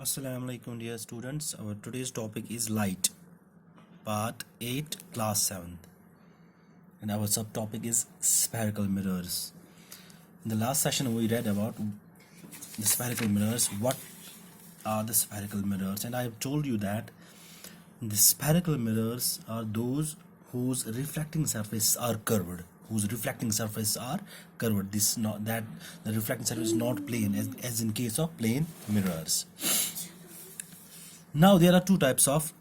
Assalamu alaikum dear students. Our today's topic is light, part 8, class 7th, and our subtopic is spherical mirrors. In the last session we read about the spherical mirrors. What are the spherical mirrors? And I have told you that the spherical mirrors are those whose reflecting surfaces are curved. This is not that the reflecting surface is not plane, as in case of plane mirrors. Now there are two types of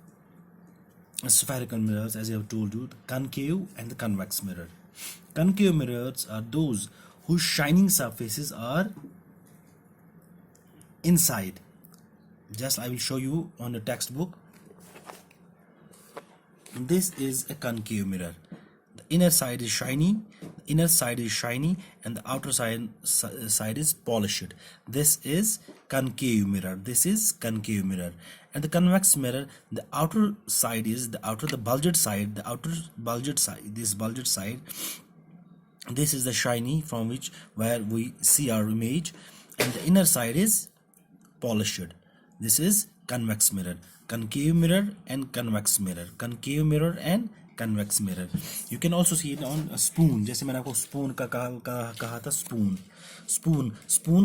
spherical mirrors, as I have told you, the concave and the convex mirror. Concave mirrors are those whose shining surfaces are inside. Just I will show you on the textbook. This is a concave mirror. The inner side is shiny, and the outer side is polished. This is concave mirror. And the convex mirror, the outer side is the bulged side. This is the shiny from where we see our image, and the inner side is polished. This is convex mirror. Concave mirror and convex mirror. You can also see it on a spoon. जैसे मैंने आपको spoon का कहा था spoon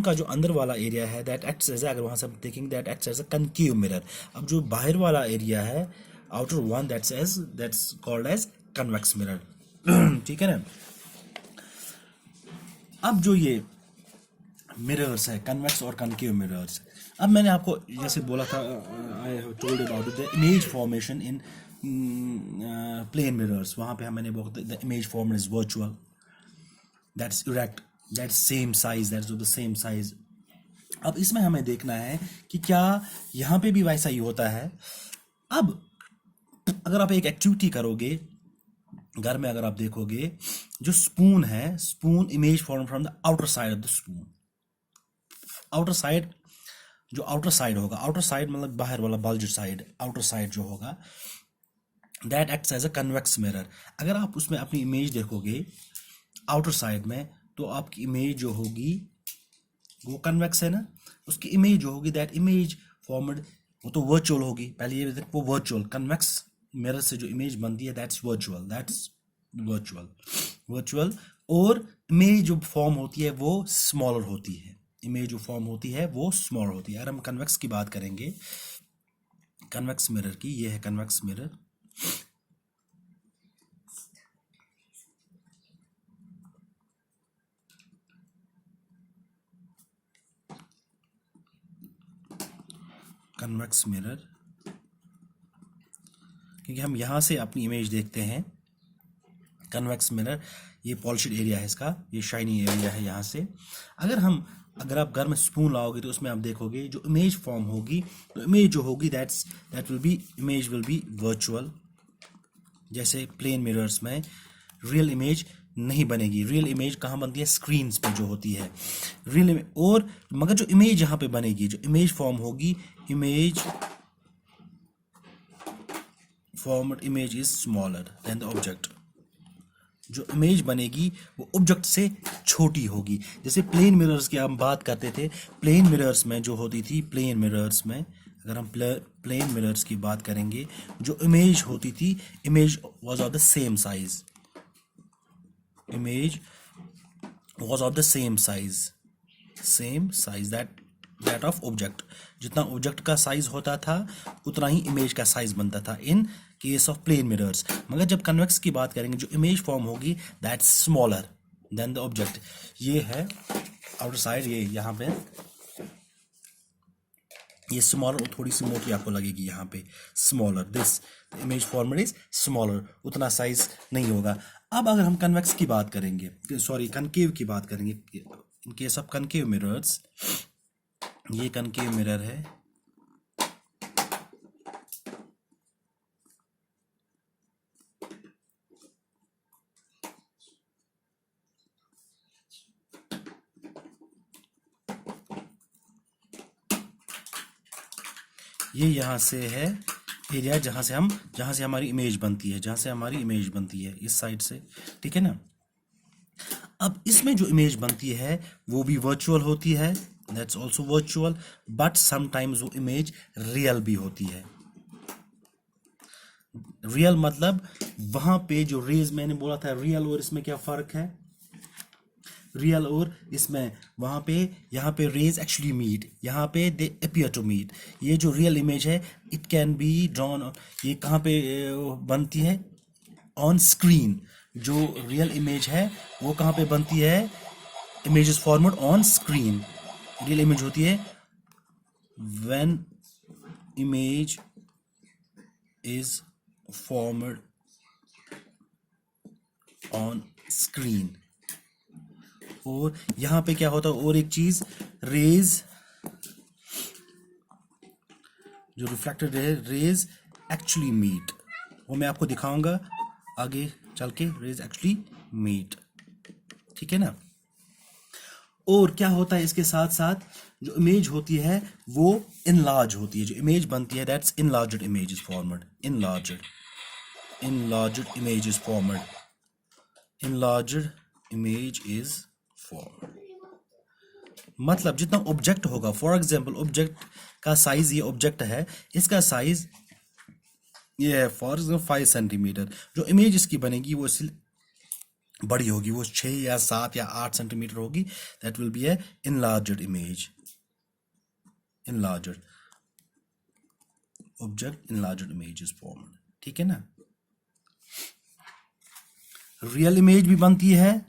का जो अंदर वाला एरिया है that acts as, अगर वहां से हम देखेंगे that acts as a concave mirror. अब जो बाहर वाला एरिया है outer one that's called as convex mirror. ठीक है ना. अब जो ये मिरर्स है कन्वेक्स और कनकेव मिरर्स, अब मैंने आपको जैसे बोला था I have told about the image formation in plane mirrors. वहां पे मैंने बोला the image form is virtual, that's erect, that's same size, that's of the same size. अब इसमें हमें देखना है कि क्या यहाँ पे भी वैसा ही होता है. अब अगर आप एक एक्टिविटी करोगे घर में, अगर आप देखोगे जो स्पून है, spoon image form from the outer side of the spoon. Outer side होगा, आउटर साइड मतलब बाहर वाला बल्ज साइड, आउटर साइड जो होगा that acts as a convex mirror. अगर आप उसमें अपनी इमेज देखोगे आउटर साइड में, तो आपकी इमेज जो होगी वो कन्वेक्स है ना. उसकी इमेज जो होगी दैट इमेज फॉर्मड, वो तो वर्चुअल होगी. पहले ये वो वर्चुअल, कन्वेक्स मिरर से जो इमेज बनती है दैट्स वर्चुअल. और इमेज जो फॉर्म होती है वो स्मॉलर होती है. अगर हम कन्वेक्स की बात करेंगे, कन्वेक्स मिरर की, ये है कन्वेक्स मिरर. कन्वेक्स मिरर, क्योंकि हम यहां से अपनी इमेज देखते हैं. कन्वेक्स मिरर, ये पॉलिश्ड एरिया है इसका, ये शाइनी एरिया है यहाँ से. अगर आप घर में स्पून लाओगे तो उसमें आप देखोगे जो इमेज फॉर्म होगी, तो इमेज जो होगी इमेज विल बी वर्चुअल. जैसे प्लेन मिरर्स में रियल इमेज नहीं बनेगी. रियल इमेज कहाँ बनती है? स्क्रीन्स पे जो होती है रियल इमेज. और मगर जो इमेज यहाँ पे बनेगी, जो इमेज फॉर्म होगी, image is smaller than the object. जो इमेज बनेगी वो ऑब्जेक्ट से छोटी होगी. जैसे प्लेन मिरर्स की हम बात करते थे, प्लेन मिरर्स में जो होती थी, अगर हम प्लेन मिरर्स की बात करेंगे, जो इमेज होती थी, image was of the same size that of object. जितना ऑब्जेक्ट का साइज होता था उतना ही इमेज का साइज बनता था in case of plane mirrors. मगर जब कन्वेक्स की बात करेंगे, जो इमेज फॉर्म होगी that's smaller than the object. ये है आउटर साइड, ये यहाँ पे ये स्मॉलर, थोड़ी सी मोटी आपको लगेगी यहाँ पे, smaller. This image format is smaller, उतना साइज नहीं होगा. अब अगर हम कन्वेक्स की बात करेंगे, कनकेव की बात करेंगे, इन केस ऑफ कनकेव मिरर्स, ये कनकेव मिरर है. ये यहाँ से है एरिया जहाँ से हमारी इमेज बनती है, इस साइड से. ठीक है ना. अब इसमें जो इमेज बनती है वो भी वर्चुअल होती है, that's also virtual, but sometimes वो इमेज रियल भी होती है। रियल मतलब वहां पे जो रेज मैंने बोला था, रियल और इसमें क्या फर्क है, रियल और इसमें, वहां पे यहाँ पे रेज एक्चुअली मीट, यहाँ पे दे अपियर टू मीट। ये जो रियल इमेज है इट कैन बी ड्रॉन, ये कहाँ पे बनती है, ऑन स्क्रीन। जो रियल इमेज है वो कहाँ पे बनती है, image is formed on screen. Real image होती है when image is formed on screen. और यहां पे क्या होता है, और एक चीज, रेज जो रिफ्लेक्टेड है, रेज एक्चुअली मीट, वो मैं आपको दिखाऊंगा आगे चल के, रेज एक्चुअली मीट, ठीक है ना। और क्या होता है इसके साथ साथ, जो इमेज होती है वो इनलार्ज होती है, जो इमेज बनती है that's enlarged image is formed, enlarged image is formed, enlarged image is formed. मतलब जितना ऑब्जेक्ट होगा, फॉर एग्जांपल ऑब्जेक्ट का साइज, ये ऑब्जेक्ट है, इसका साइज ये है फॉर 5 सेंटीमीटर, जो इमेज इसकी बनेगी वो बड़ी होगी, वो 6 या 7 या 8 सेंटीमीटर होगी, that will be A enlarged image, enlarged object, enlarged image is formed, ठीक है ना। रियल इमेज भी बनती है,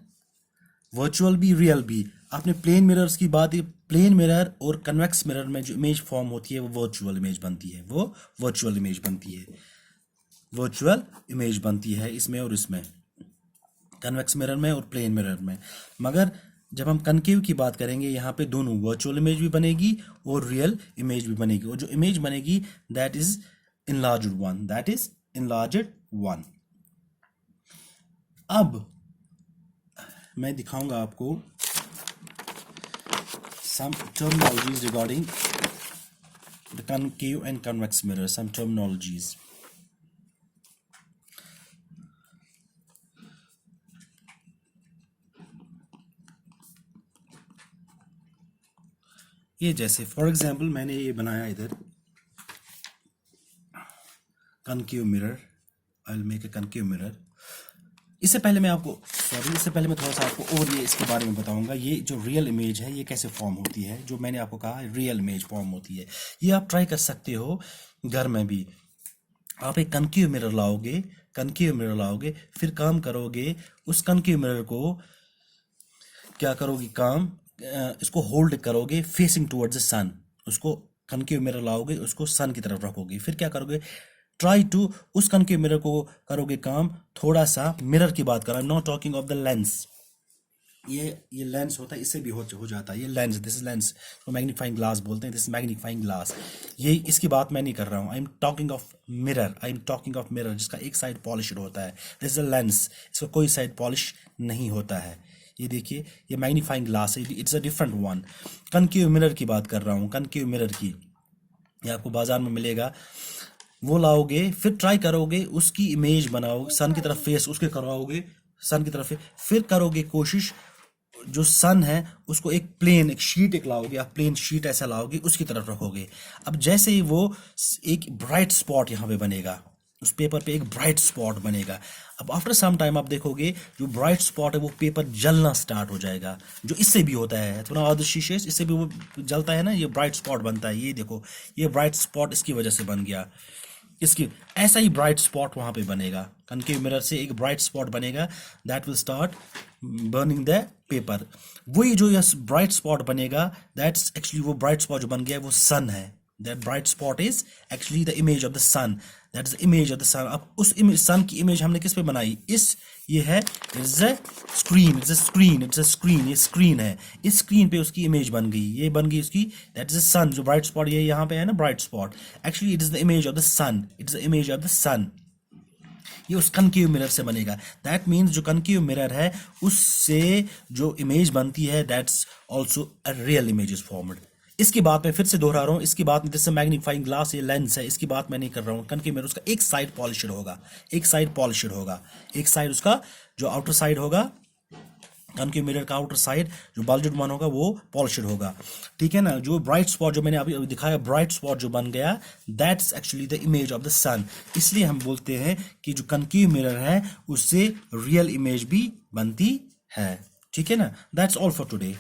वर्चुअल भी, रियल भी। आपने प्लेन मिरर्स की बात की, प्लेन मिरर और कन्वेक्स मिरर में जो इमेज फॉर्म होती है वो वर्चुअल इमेज बनती है, वो वर्चुअल इमेज बनती है, वर्चुअल इमेज बनती है इसमें और इसमें, कन्वेक्स मिरर में और प्लेन मिरर में। मगर जब हम कनकेव की बात करेंगे, यहाँ पे दोनों वर्चुअल इमेज भी बनेगी और रियल इमेज भी बनेगी, और जो इमेज बनेगी that is enlarged one, that is enlarged one. अब मैं दिखाऊंगा आपको some terminologies regarding the concave and convex mirror, some terminologies. ये जैसे फॉर एग्जांपल मैंने ये बनाया इधर concave mirror, I'll make a concave mirror. इससे पहले मैं आपको इससे पहले मैं थोड़ा सा आपको और ये इसके बारे में बताऊंगा, ये जो रियल इमेज है ये कैसे फॉर्म होती है, जो मैंने आपको कहा रियल इमेज फॉर्म होती है। ये आप ट्राई कर सकते हो घर में भी। आप एक कनकेव मिरर लाओगे, कनकेव मिरर लाओगे, फिर काम करोगे, उस कनकेव मिरर को क्या करोगे काम, इसको होल्ड करोगे फेसिंग टुवर्ड्स द सन, उसको कनकेव मिरर लाओगे, उसको सन की तरफ रखोगे, फिर क्या करोगे, ट्राई टू उस कनकेव मिरर को करोगे काम, थोड़ा सा मिरर की बात कर रहा, not talking of the lens, ये लेंस होता है, इससे भी हो जाता है, ये लेंस, दिस इज लेंस, तो मैग्नीफाइंग ग्लास बोलते हैं, दिस इज मैग्नीफाइंग ग्लास, ये इसकी बात मैं नहीं कर रहा हूँ, I am talking of mirror, I am talking of mirror जिसका एक साइड पॉलिश्ड होता है, दिस इज अ लेंस, इसका कोई साइड पॉलिश नहीं होता है। ये देखिए ये मैग्नीफाइंग ग्लास है, it's a different one. Concave mirror की बात कर रहा हूँ, कनकेव मिरर की, ये आपको बाजार में मिलेगा, वो लाओगे, फिर ट्राई करोगे, उसकी इमेज बनाओगे, सन की तरफ फेस उसके करवाओगे, सन की तरफ, फिर करोगे कोशिश जो सन है उसको एक प्लेन, एक शीट एक लाओगे, आप प्लेन शीट ऐसा लाओगे, उसकी तरफ रखोगे। अब जैसे ही वो एक ब्राइट स्पॉट यहाँ पे बनेगा, उस पेपर पे एक ब्राइट स्पॉट बनेगा। अब आफ्टर सम टाइम आप देखोगे जो ब्राइट स्पॉट है वो पेपर जलना स्टार्ट हो जाएगा, जो इससे भी होता है, थोड़ा आदर शीशे इससे भी वो जलता है ना, ये ब्राइट स्पॉट बनता है, ये देखो ये ब्राइट स्पॉट इसकी वजह से बन गया, इसकी ऐसा ही ब्राइट स्पॉट वहां पे बनेगा, कनकेव मिरर से एक ब्राइट स्पॉट बनेगा, that will start burning the paper. वही जो यह ब्राइट स्पॉट बनेगा, दैट्स एक्चुअली वो ब्राइट स्पॉट जो बन गया वो सन है, that bright spot is actually the image of the sun, that is the image of the sun. अब उस सन की इमेज हमने किस पे बनाई, ये है, it's a screen, it's a screen, it's a screen, ये स्क्रीन है, इस स्क्रीन पे उसकी इमेज बन गई, ये बन गई उसकी, दैट इज द सन, जो ब्राइट स्पॉट ये यहाँ पे है ना bright spot, actually it is the image of the sun, it's the image of the sun, ये उस कनकेव मिरर से बनेगा। दैट मीन्स जो कनकेव मिरर है उससे जो इमेज बनती है that's also a real image is formed. इसकी बात मैं फिर से दोहरा रहा हूँ, इसकी बात में जैसे मैग्नीफाइंग ग्लास ये लेंस है, इसकी बात मैं नहीं कर रहा हूँ। कनकेव मिरर उसका एक साइड पॉलिश्ड होगा, एक साइड पॉलिश्ड होगा, एक साइड उसका जो आउटर साइड होगा कनकेव मिरर का आउटर साइड जो बल्जड वन होगा वो पॉलिश्ड होगा, ठीक है ना। जो ब्राइट स्पॉट जो मैंने अभी दिखाया, ब्राइट स्पॉट जो बन गया, that's actually the image of the sun. इसलिए हम बोलते हैं कि जो कनकेव मिरर है उससे रियल इमेज भी बनती है, ठीक है ना। That's all for today.